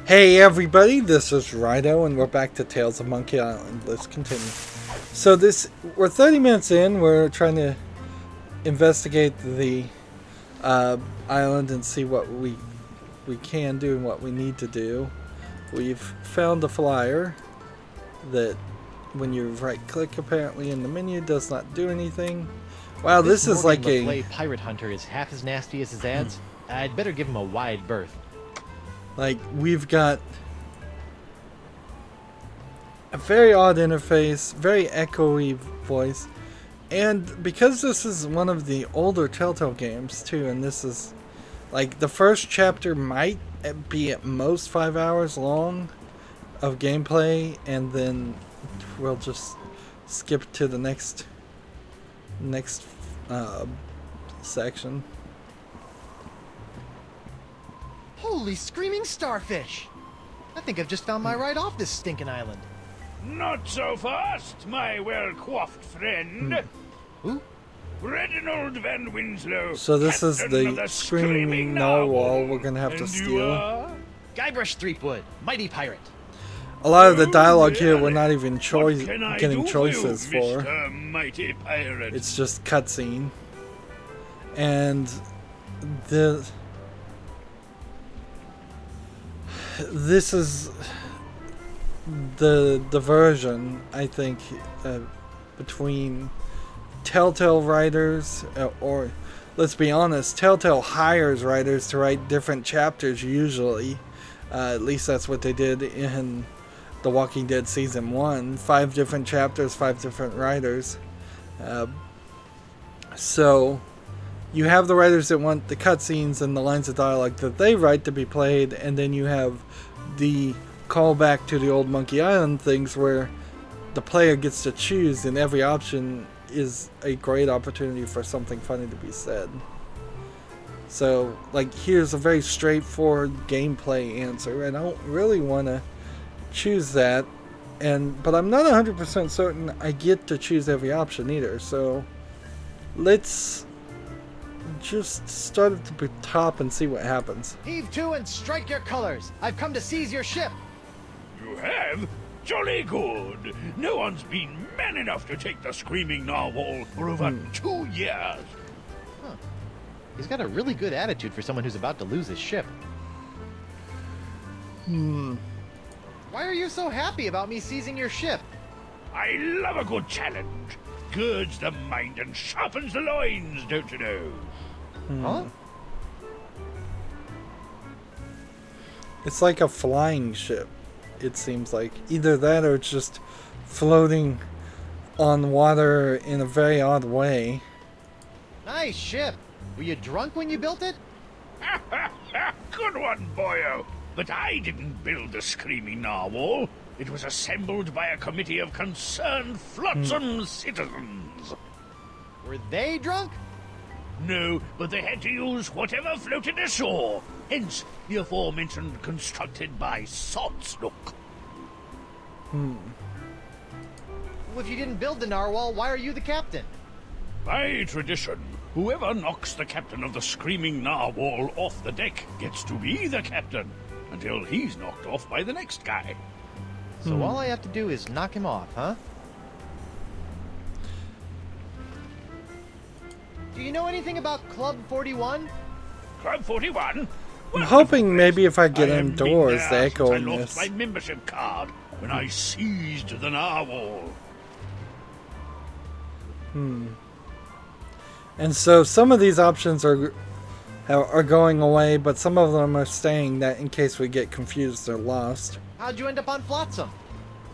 Hey everybody, this is Rydo and we're back to Tales of Monkey Island. Let's continue. So we're 30 minutes in, we're trying to investigate the island and see what we can do and what we need to do. We've found a flyer that when you right click apparently in the menu does not do anything. Wow, this is like a pirate hunter is half as nasty as his ads. I'd better give him a wide berth. Like, we've got a very odd interface, very echoey voice, and because this is one of the older Telltale games too, and this is like the first chapter might be at most 5 hours long of gameplay, and then we'll just skip to the next section. Holy screaming starfish! I think I've just found my ride off this stinking island. Not so fast, my well-coiffed friend. Who? Reginald Van Winslow. So this is the screaming narwhal we're gonna have to steal. Guybrush Threepwood, mighty pirate. A lot of the dialogue here we're not even getting choices for. Mr. Mighty Pirate? It's just cutscene. And this is the diversion, I think, between Telltale writers, or let's be honest, Telltale hires writers to write different chapters usually. At least that's what they did in The Walking Dead Season 1. 5 different chapters, 5 different writers. So you have the writers that want the cutscenes and the lines of dialogue that they write to be played, and then you have the callback to the old Monkey Island things where the player gets to choose, and every option is a great opportunity for something funny to be said. So, like, here's a very straightforward gameplay answer, and I don't really want to choose that, but I'm not 100% certain I get to choose every option either, so let's just start at the top and see what happens. Heave to and strike your colors. I've come to seize your ship. You have? Jolly good. No one's been man enough to take the screaming narwhal for over 2 years. Huh. He's got a really good attitude for someone who's about to lose his ship. Why are you so happy about me seizing your ship? I love a good challenge. Girds the mind and sharpens the loins, don't you know? Huh? It's like a flying ship, it seems like. Either that or it's just floating on water in a very odd way. Nice ship. Were you drunk when you built it? Good one, boyo. But I didn't build the screaming narwhal. It was assembled by a committee of concerned flotsam citizens. Were they drunk? No, but they had to use whatever floated ashore. Hence, the aforementioned constructed by Sotsnook. Well, if you didn't build the narwhal, why are you the captain? By tradition, whoever knocks the captain of the screaming narwhal off the deck gets to be the captain, until he's knocked off by the next guy. So all I have to do is knock him off, huh? Do you know anything about Club 41? Club 41? I'm hoping maybe if I get indoors, the echo I in lost this. my membership card when I seized the narwhal. And so some of these options are going away, but some of them are staying, that in case we get confused or lost. How'd you end up on Flotsam?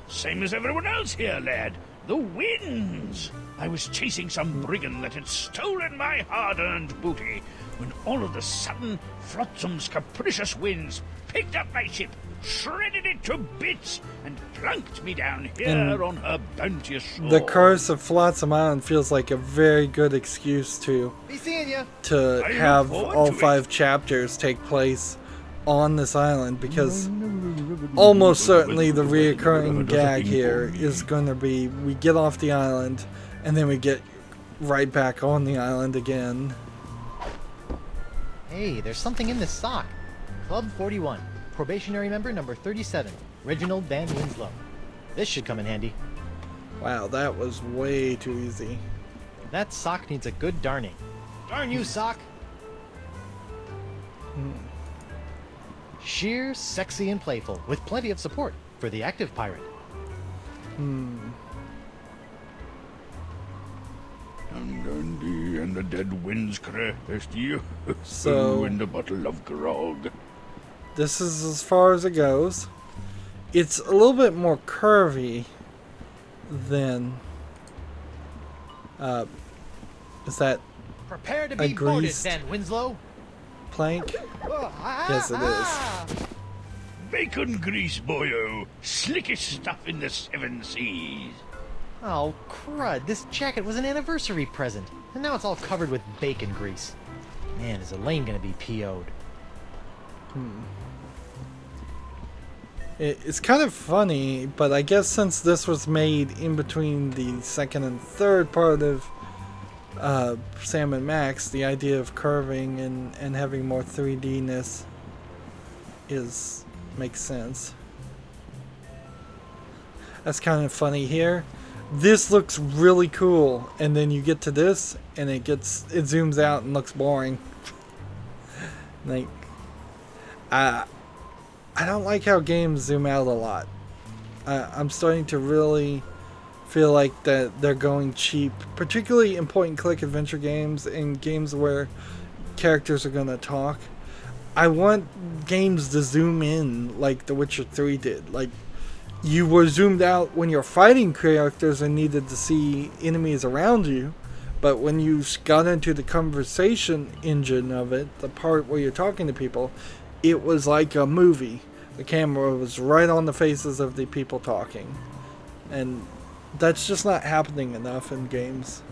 Same as everyone else here, lad. The winds! I was chasing some brigand that had stolen my hard-earned booty, when all of a sudden, Flotsam's capricious winds picked up my ship, shredded it to bits, and plunked me down here on her bounteous shore. The curse of Flotsam Island feels like a very good excuse to Be seeing you. have all 5 chapters take place on this island, because almost certainly the reoccurring gag here is going to be we get off the island and then we get right back on the island again. Hey, there's something in this sock. Club 41. probationary member number 37, Reginald Van Winslow. This should come in handy. Wow, that was way too easy. That sock needs a good darning. Darn you, sock! Sheer, sexy, and playful, with plenty of support for the active pirate. And the dead winds crest you. So- and a bottle of grog. This is as far as it goes. It's a little bit more curvy than... is that Prepare to A be boarded, greased- Van Winslow! plank? Yes, it is. Bacon grease, boyo. Slickest stuff in the 7 seas. Oh, crud. This jacket was an anniversary present, and now it's all covered with bacon grease. Man, is Elaine gonna be PO'd. It's kind of funny, but I guess since this was made in between the second and third part of Sam and Max, the idea of curving and having more 3D-ness makes sense. That's kind of funny here. This looks really cool, and then you get to this, and it zooms out and looks boring. Like, I don't like how games zoom out a lot. I'm starting to really feel like that they're going cheap, particularly in point-and-click adventure games and games where characters are going to talk. I want games to zoom in like The Witcher 3 did. Like, you were zoomed out when you're fighting characters and needed to see enemies around you, but when you got into the conversation engine of it, the part where you're talking to people, it was like a movie. The camera was right on the faces of the people talking. And that's just not happening enough in games.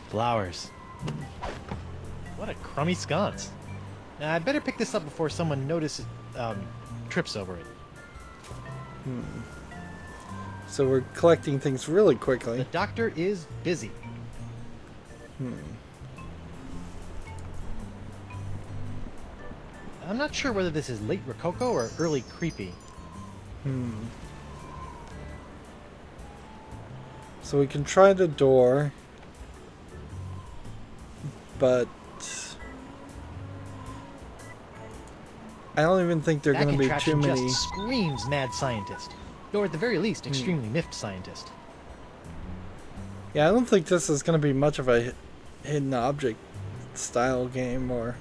Flowers. What a crummy sconce. Now, I better pick this up before someone notices, trips over it. So we're collecting things really quickly. The doctor is busy. I'm not sure whether this is late Rococo or early creepy. So we can try the door, but I don't even think there are That going to be too contraption many. just screams mad scientist. Or at the very least, extremely miffed scientist. Yeah, I don't think this is going to be much of a hidden object style game or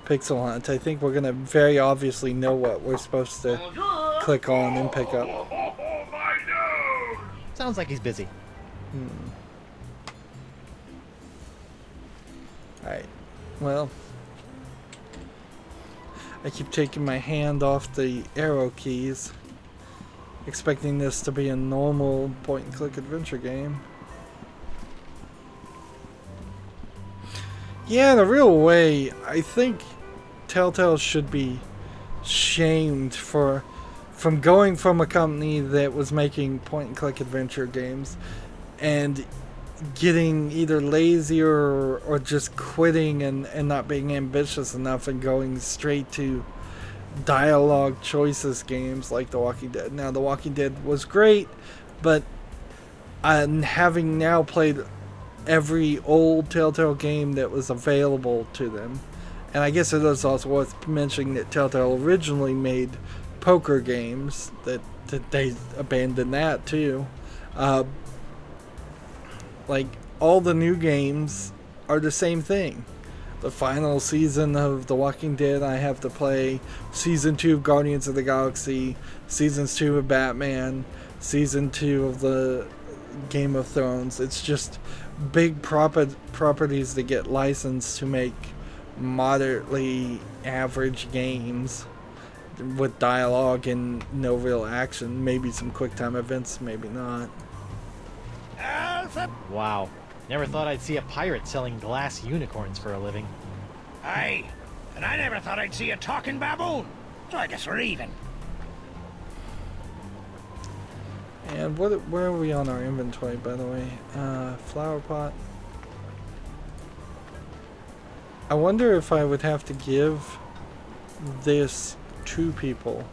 pixel hunt. I think we're going to very obviously know what we're supposed to click on and pick up. My nose! Sounds like he's busy. Alright, well, I keep taking my hand off the arrow keys, expecting this to be a normal point-and-click adventure game. Yeah, in a real way, I think Telltale should be shamed from going from a company that was making point-and-click adventure games and getting either lazy or just quitting and not being ambitious enough and going straight to dialogue choices games like The Walking Dead. Now, The Walking Dead was great, but having now played every old Telltale game that was available to them, and I guess it is also worth mentioning that Telltale originally made poker games, that they abandoned that too. Like, all the new games are the same thing. The final season of The Walking Dead, I have to play. Season 2 of Guardians of the Galaxy. Seasons 2 of Batman. Season 2 of the Game of Thrones. It's just big properties that get licensed to make moderately average games with dialogue and no real action. Maybe some quick time events, maybe not. Wow. Never thought I'd see a pirate selling glass unicorns for a living. Aye, and I never thought I'd see a talking baboon. So I guess we're even. And where are we on our inventory, by the way? Flower pot. I wonder if I would have to give this to people.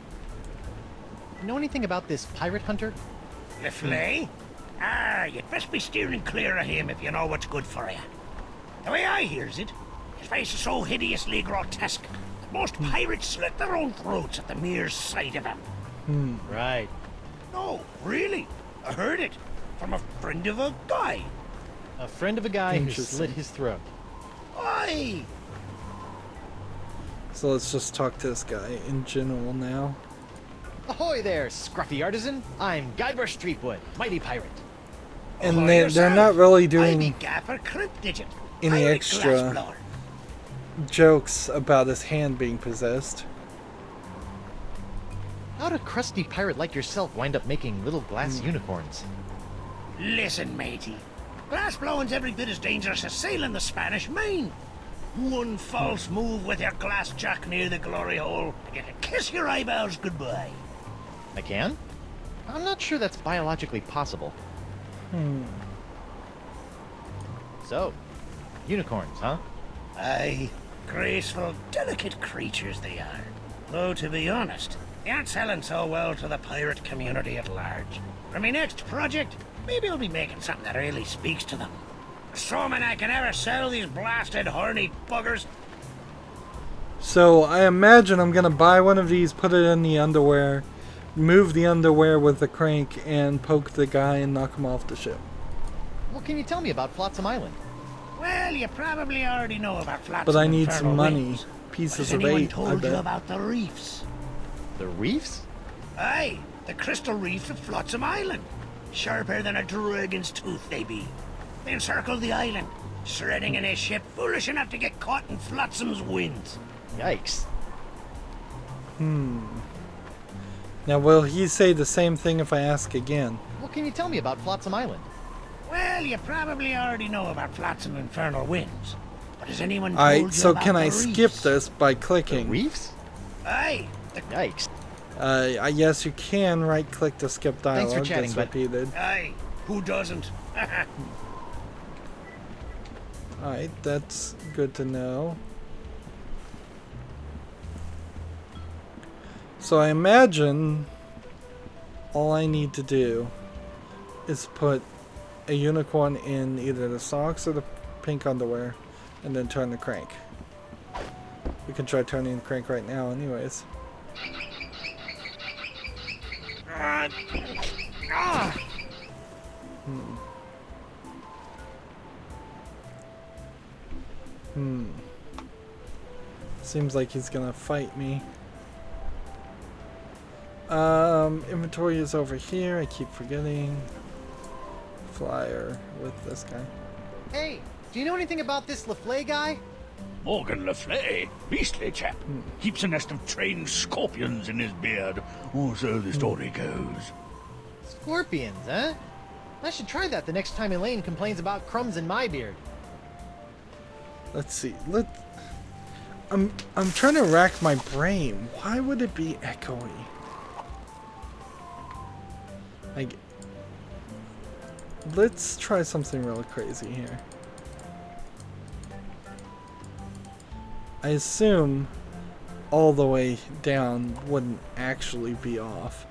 Know anything about this pirate hunter? Le Flay? Ah, you'd best be steering clear of him if you know what's good for you. The way I hears it, his face is so hideously grotesque that most pirates slit their own throats at the mere sight of him. Right. No, really. I heard it from a friend of a guy. A friend of a guy who Interesting. slit his throat. Aye. So let's just talk to this guy in general now. Ahoy there, scruffy artisan. I'm Guybrush Threepwood, mighty pirate. And Ahoy they're yourself. not really I be doing Gaffer Crypt Digit. any pirate extra glassblower. jokes about his hand being possessed. How'd a crusty pirate like yourself wind up making little glass unicorns? Listen, matey. Glassblowing's every bit as dangerous as sailing the Spanish Main. One false move with your glass jack near the glory hole, and you can kiss your eyeballs goodbye. I can? I'm not sure that's biologically possible. So, unicorns, huh? Aye, graceful, delicate creatures they are. Though, to be honest, they aren't selling so well to the pirate community at large. For my next project, maybe I'll be making something that really speaks to them. Assuming I can ever sell these blasted horny buggers. So I imagine I'm gonna buy one of these, put it in the underwear, move the underwear with the crank, and poke the guy and knock him off the ship. What can you tell me about Flotsam Island? Well, you probably already know about Flotsam But I need Infernal some money. Winds. Pieces Has of anyone 8, I told you bet. about the reefs? The reefs? Aye, the crystal reefs of Flotsam Island. Sharper than a dragon's tooth they be. They encircle the island, shredding in a ship foolish enough to get caught in Flotsam's winds. Yikes. Now will he say the same thing if I ask again? What can you tell me about Flotsam Island? Well, you probably already know about Flotsam Infernal Winds. But has anyone told Alright, you so about can the I reefs? skip this by The clicking? reefs? Aye, the Yikes. Yes, you can right click to skip dialogue. Thanks for chatting, that's bud. repeated. Aye, who doesn't? Alright, that's good to know. So I imagine all I need to do is put a unicorn in either the socks or the pink underwear and then turn the crank. We can try turning the crank right now anyways. Seems like he's gonna fight me. Inventory is over here. I keep forgetting. Flyer with this guy. Hey, do you know anything about this LeFlay guy? Morgan Le Flay, beastly chap. Keeps a nest of trained scorpions in his beard, or so the story goes. Scorpions, huh? I should try that the next time Elaine complains about crumbs in my beard. Let's see. I'm trying to rack my brain. Why would it be echoey? Let's try something really crazy here. I assume all the way down wouldn't actually be off.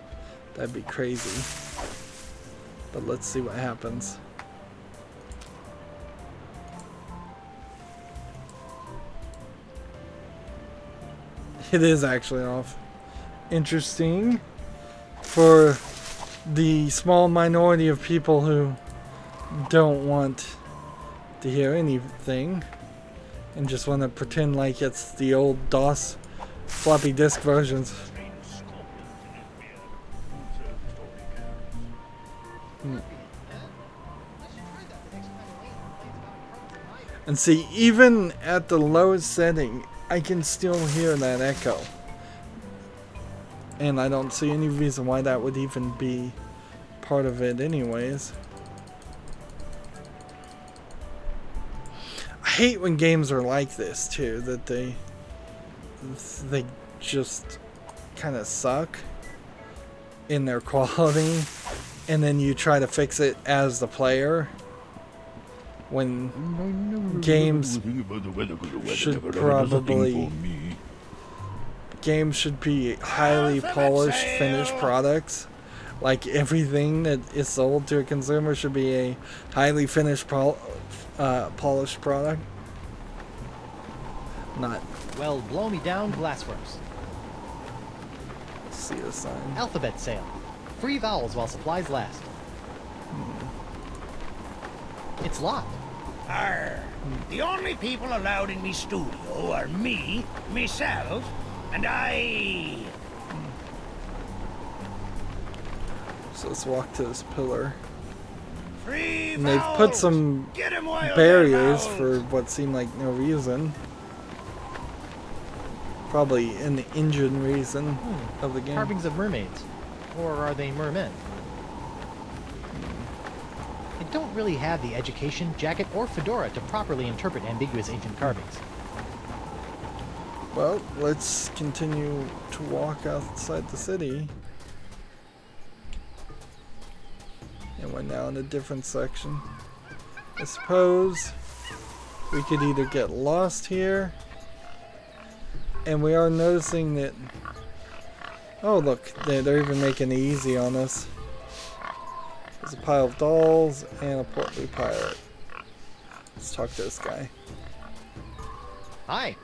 That'd be crazy. But let's see what happens. It is actually off. Interesting. For the small minority of people who don't want to hear anything and just want to pretend like it's the old DOS floppy disk versions. And see, even at the lowest setting, I can still hear that echo. And I don't see any reason why that would even be part of it anyways. I hate when games are like this too, that they just kind of suck in their quality, and then you try to fix it as the player when games should probably games should be highly polished, finished products. Like everything that is sold to a consumer should be a highly finished, polished product. Not. Well, blow me down, glassworks. See the sign. Alphabet sale. Free vowels while supplies last. It's locked. Arr. The only people allowed in me studio are me, myself, and I. So let's walk to this pillar. Free And they've put vowels. some Get 'em while barriers they're for vowels. what seemed like no reason. Probably an engine reason of the game. Carvings of mermaids. Or are they mermen? I don't really have the education, jacket, or fedora to properly interpret ambiguous ancient carvings. Well, let's continue to walk outside the city. And we're now in a different section. I suppose we could either get lost here. And we are noticing that... Oh look, they're even making it easy on us. There's a pile of dolls and a portly pirate. Let's talk to this guy. Hi.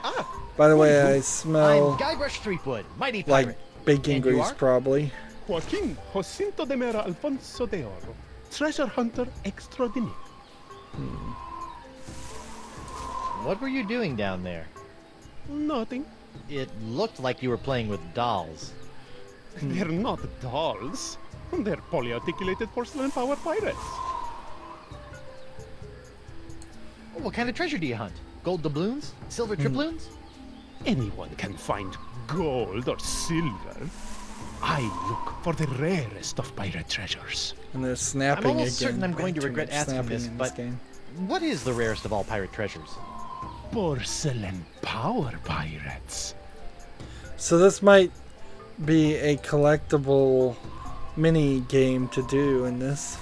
Ah, By the way, I smell I'm Guybrush Threepwood, mighty like pirate. bacon And you grease are? probably. Joaquin Jacinto de Mera Alfonso de Oro, treasure hunter extraordinaire. What were you doing down there? Nothing. It looked like you were playing with dolls. They're not dolls. They're polyarticulated porcelain power pirates. What kind of treasure do you hunt? Gold doubloons? Silver triploons? Anyone can find gold or silver. I look for the rarest of pirate treasures. And they're snapping I'm almost again. certain I'm going to Too regret much asking snapping this, in but game. what is the rarest of all pirate treasures? Porcelain power pirates. So this might be a collectible mini game to do in this.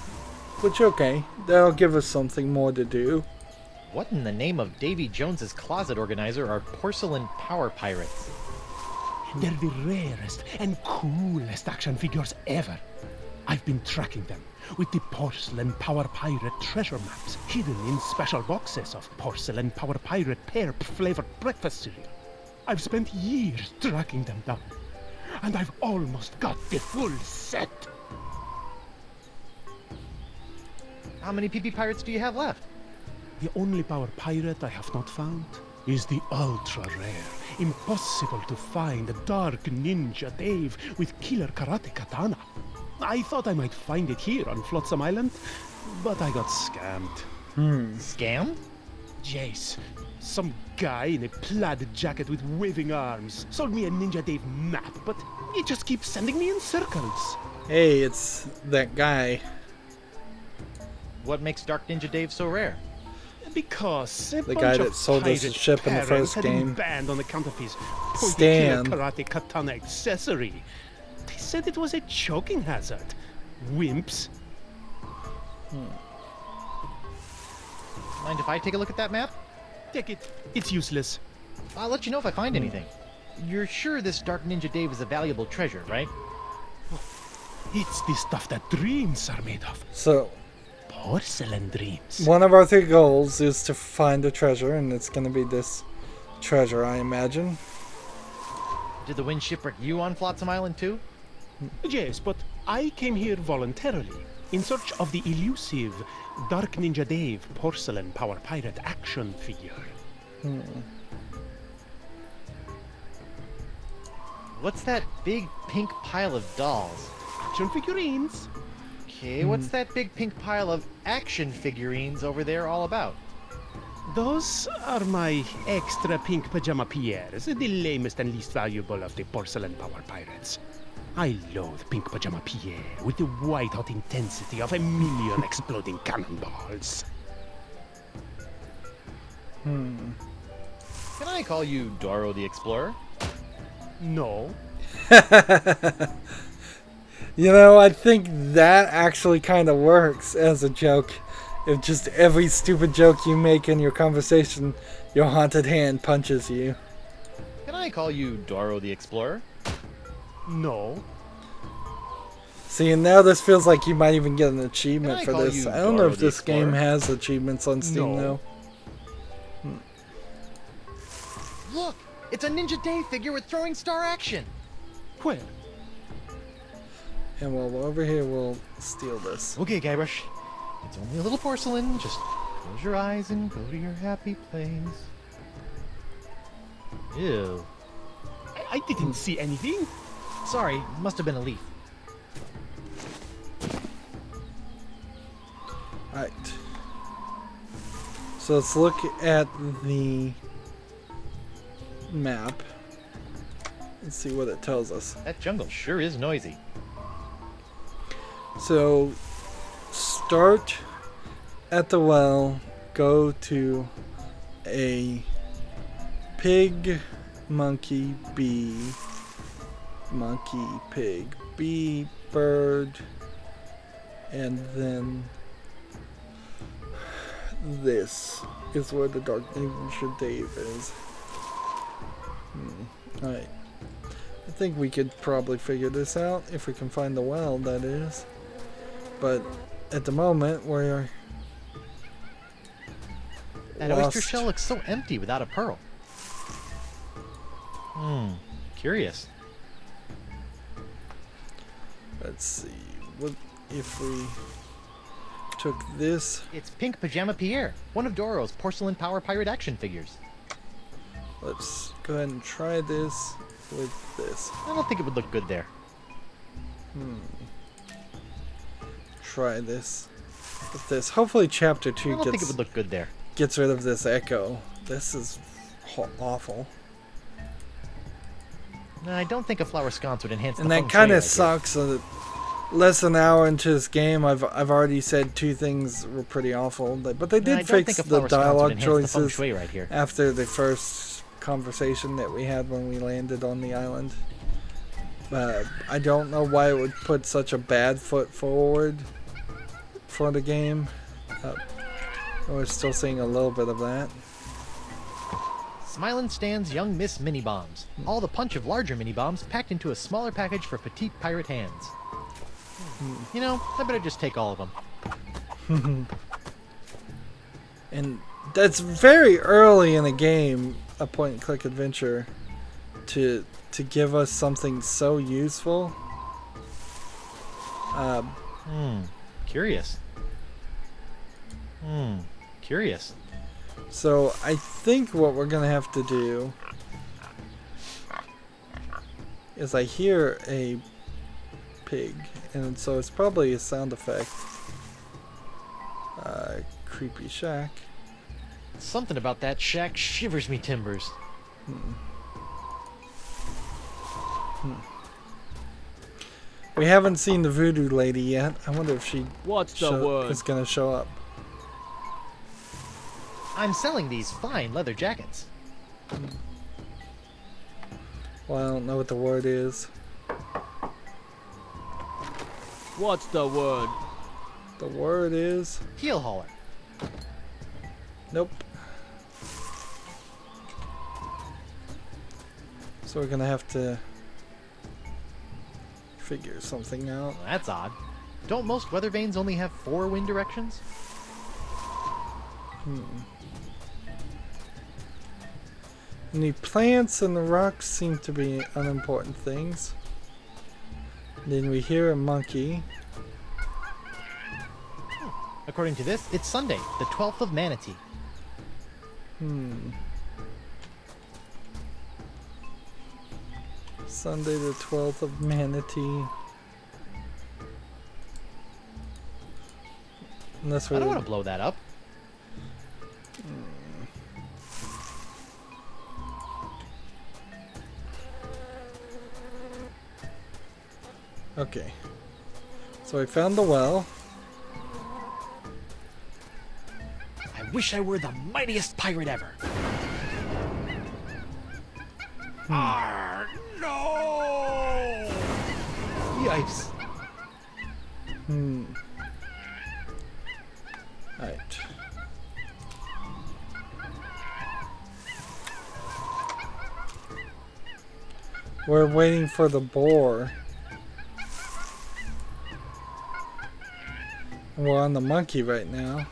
Which, okay, that'll give us something more to do. What in the name of Davy Jones's closet organizer are porcelain power pirates? They're the rarest and coolest action figures ever. I've been tracking them with the porcelain power pirate treasure maps hidden in special boxes of porcelain power pirate pear flavored breakfast cereal. I've spent years tracking them down, and I've almost got the full set. How many PP pirates do you have left? The only power pirate I have not found is the ultra rare, impossible to find Dark Ninja Dave with killer karate katana. I thought I might find it here on Flotsam Island, but I got scammed. Scammed? Jace, some guy in a plaid jacket with waving arms sold me a Ninja Dave map, but he just keeps sending me in circles. Hey, it's that guy. What makes Dark Ninja Dave so rare? Because a The bunch guy of that sold us the pirate ship in the parents first had him game. banned on account of his pointy Stan. killer karate katana accessory. They said it was a choking hazard. Wimps. Mind if I take a look at that map? Take it. It's useless. I'll let you know if I find anything. You're sure this Dark Ninja Dave is a valuable treasure, right? It's the stuff that dreams are made of. So, Porcelain dreams. one of our 3 goals is to find a treasure, and it's going to be this treasure, I imagine. Did the wind shipwreck you on Flotsam Island too? Yes, but I came here voluntarily in search of the elusive Dark Ninja Dave porcelain power pirate action figure. What's that big pink pile of dolls? Action figurines. Okay, what's that big pink pile of action figurines over there all about? Those are my extra pink pajama Pierres, the lamest and least valuable of the porcelain power pirates. I loathe pink pajama Pierre with the white-hot intensity of 1,000,000 exploding cannonballs. Can I call you Doro the Explorer? No. You know, I think that actually kind of works as a joke. If just every stupid joke you make in your conversation, your haunted hand punches you. Can I call you Doro the Explorer? No. See, and now this feels like you might even get an achievement Can I for call this. you I don't know Doro if the this game Explorer? has achievements on Steam No. though. Look! It's a Ninja Day figure with throwing star action! Where? And while we're over here, we'll steal this. Okay, Guybrush. It's only a little porcelain. Just close your eyes and go to your happy place. Ew. I didn't see anything. Sorry, must have been a leaf. Alright. So let's look at the map and see what it tells us. That jungle sure is noisy. So start at the well, go to a pig, monkey, bee, monkey, pig, bee, bird, and then this is where the Dark Ninja Dave is. Alright. I think we could probably figure this out if we can find the well, that is. But at the moment, we're That lost. oyster shell looks so empty without a pearl. Curious. Let's see. What if we took this? It's Pink Pajama Pierre, one of Doro's porcelain power pirate action figures. Let's go ahead and try this with this. I don't think it would look good there. Try this with this. Hopefully chapter I 2 don't think it would look good there. gets rid of this echo. This is awful. No, I don't think a flower sconce would enhance the And feng that shui kind of right here. sucks that less than an hour into this game, I've already said 2 things were pretty awful. But they No, I did don't fix think a the flower sconce would dialogue enhance the feng choices shui right here. after the first conversation that we had when we landed on the island. I don't know why it would put such a bad foot forward for the game. We're still seeing a little bit of that. Smilin' stands young Miss Mini Bombs. All the punch of larger mini bombs packed into a smaller package for petite pirate hands. You know, I better just take all of them. And that's very early in the game, a point-and-click adventure, to give us something so useful. Curious. Curious. So I think what we're gonna have to do is I hear a pig, and so it's probably a sound effect. Creepy shack. Something about that shack shivers me timbers. We haven't seen the voodoo lady yet. I wonder if she What's the word? is gonna show up. I'm selling these fine leather jackets. Well, I don't know what the word is. What's the word? The word is... Heel hauler. Nope. So we're gonna have to figure something out. Well, that's odd. Don't most weather vanes only have 4 wind directions? And the plants and the rocks seem to be unimportant things. Then we hear a monkey. According to this, it's Sunday, the 12th of Manatee. Sunday the 12th of Manatee. Unless I we don't want to blow that up. Okay. So I found the well. I wish I were the mightiest pirate ever. Arr, no! Yikes. Alright. We're waiting for the boar. We're on the monkey right now.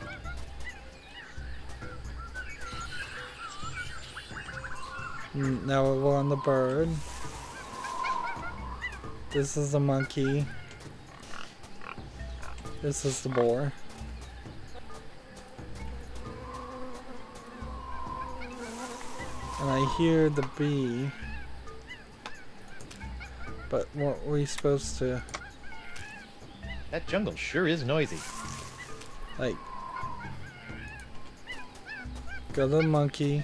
Now we're on the bird. This is the monkey. This is the boar. And I hear the bee. But what were we supposed to... That jungle sure is noisy. Like... Go to the monkey.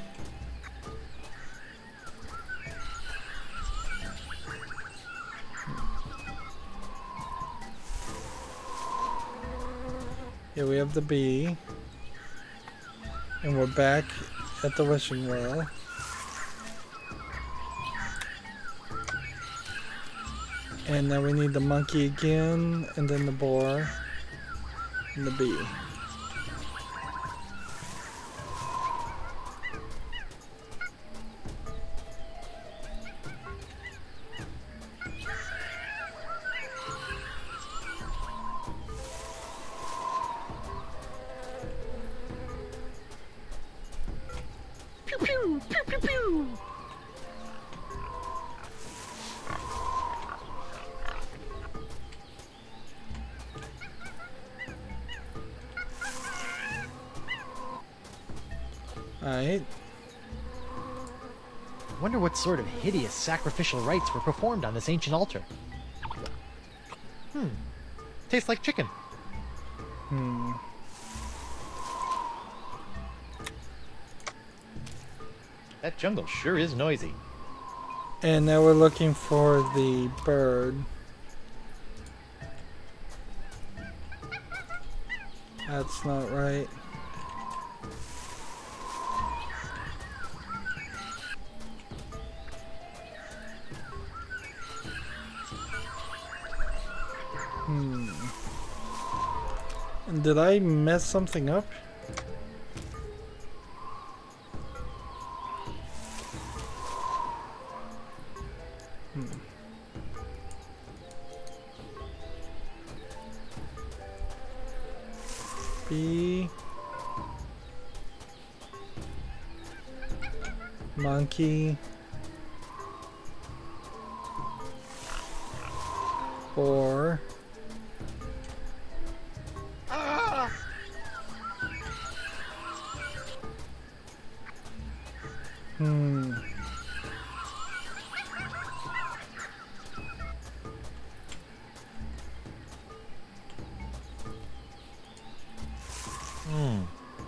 Here we have the bee. And we're back at the wishing well. And now we need the monkey again, and then the boar, and the bee. Pew pew pew pew pew. Alright. Wonder what sort of hideous sacrificial rites were performed on this ancient altar. Tastes like chicken. That jungle sure is noisy. And now we're looking for the bird. That's not right. And did I mess something up? Bee, monkey, boar,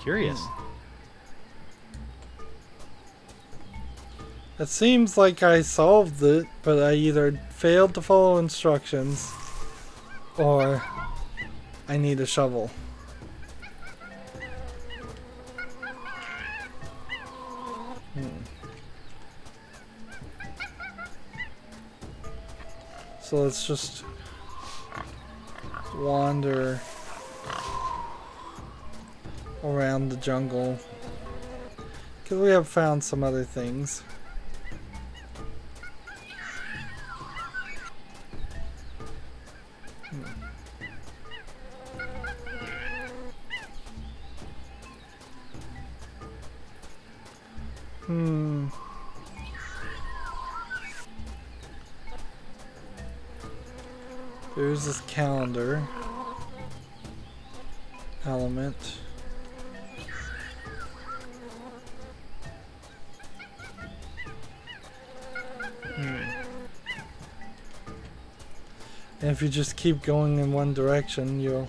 Curious. It seems like I solved it, but I either failed to follow instructions or I need a shovel. So let's just wander around the jungle, because we have found some other things. There's this calendar element. And if you just keep going in one direction, you'll...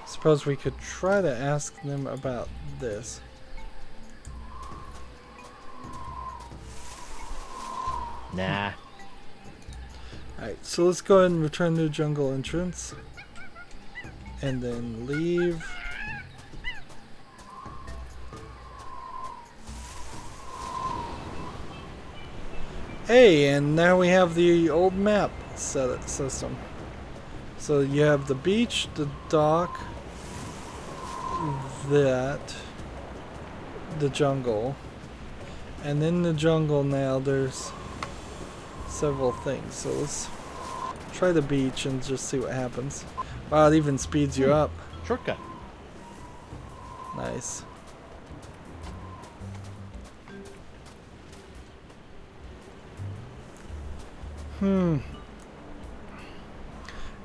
Suppose we could try to ask them about this. Nah. Alright, so let's go ahead and return to the jungle entrance. And then leave. Hey, and now we have the old map system. So you have the beach, the dock, that, the jungle, and in the jungle now there's several things. So let's try the beach and just see what happens. Wow, it even speeds you up. Shortcut. Nice.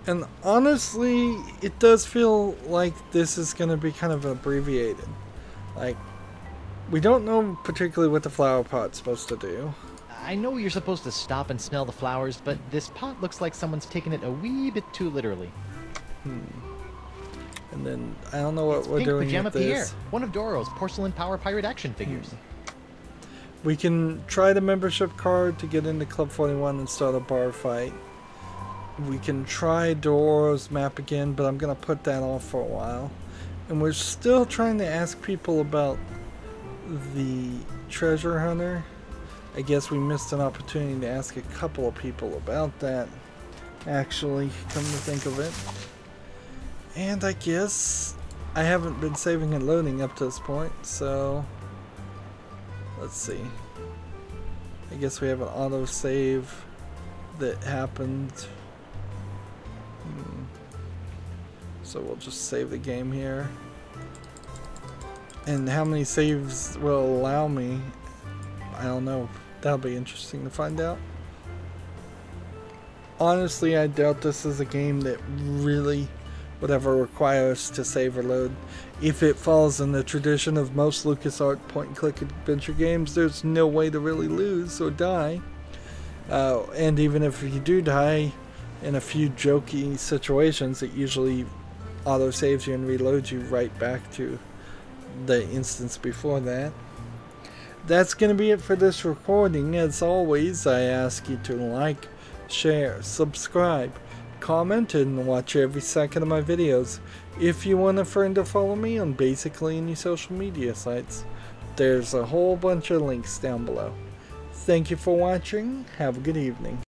And honestly, it does feel like this is going to be kind of abbreviated. Like, we don't know particularly what the flower pot's supposed to do. I know you're supposed to stop and smell the flowers, but this pot looks like someone's taken it a wee bit too literally. And then, I don't know what we're Pink doing Pajama with this. Pierre, one of Doro's porcelain power pirate action figures. We can try the membership card to get into Club 41 and start a bar fight. We can try Doro's map again, but I'm going to put that off for a while. And we're still trying to ask people about the treasure hunter. I guess we missed an opportunity to ask a couple of people about that, actually, come to think of it. And I guess I haven't been saving and loading up to this point, so let's see. I guess we have an autosave that happened. So we'll just save the game here. And how many saves will allow me, I don't know. That'll be interesting to find out. Honestly, I doubt this is a game that really would ever require us to save or load. If it falls in the tradition of most LucasArts point-and-click adventure games, there's no way to really lose or die. And even if you do die in a few jokey situations, it usually auto-saves you and reloads you right back to the instance before that. That's going to be it for this recording. As always, I ask you to like, share, subscribe, comment, and watch every second of my videos. If you want a friend to follow me on basically any social media sites, there's a whole bunch of links down below. Thank you for watching. Have a good evening.